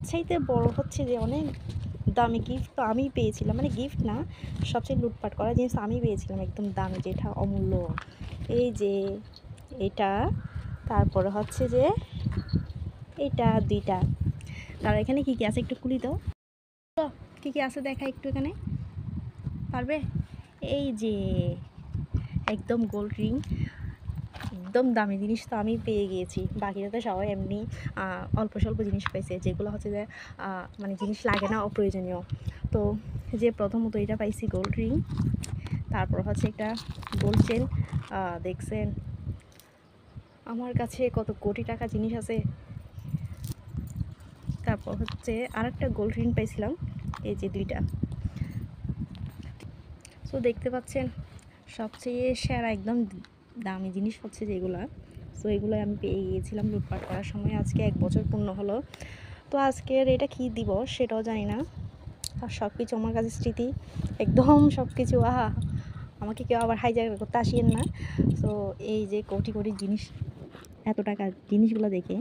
চাইতে বড় হচ্ছে যে অনেক দামি গিফট তো আমি পেয়েছিলাম, মানে গিফট না, সবচেয়ে লুটপাট করা জিনিস আমি পেয়েছিলাম একদম দামি, যেটা অমূল্য। এই যে এটা, তারপরে হচ্ছে যে এটা দুইটা। তার এখানে কি কি আছে একটু খুলি দাও, কি কি আছে দেখা একটু এখানে, পারবে? এই যে একদম গোল্ড রিং, একদম দামি জিনিস তো আমি পেয়ে গিয়েছি। বাকিরা তো সবাই এমনি অল্প স্বল্প জিনিস পাইছে, যেগুলো হচ্ছে যে মানে জিনিস লাগে না, অপ্রয়োজনীয়। তো যে প্রথমত এটা পাইছি গোল্ড রিং, তারপর হচ্ছে একটা গোল্ড চেন। দেখছেন আমার কাছে কত কোটি টাকা জিনিস আছে। তারপর হচ্ছে আরেকটা গোল্ড রিং পাইছিলাম, এই যে দুইটা। তো দেখতে পাচ্ছেন সবচেয়ে সেরা একদম দামি জিনিস হচ্ছে যেগুলা, তো এগুলো আমি পেয়ে গিয়েছিলাম লুটপাট করার সময়। আজকে 1 বছর পূর্ণ হলো। তো আজকের এটা কী দিবস সেটাও জানি না, আর সব কিছু আমার কাছে স্মৃতি, একদম সব কিছু। আহা, আমাকে কেউ আবার হাইজাক করতে আসিয়েন না। তো এই যে কোটি কোটি জিনিস, এত টাকার জিনিসগুলো দেখে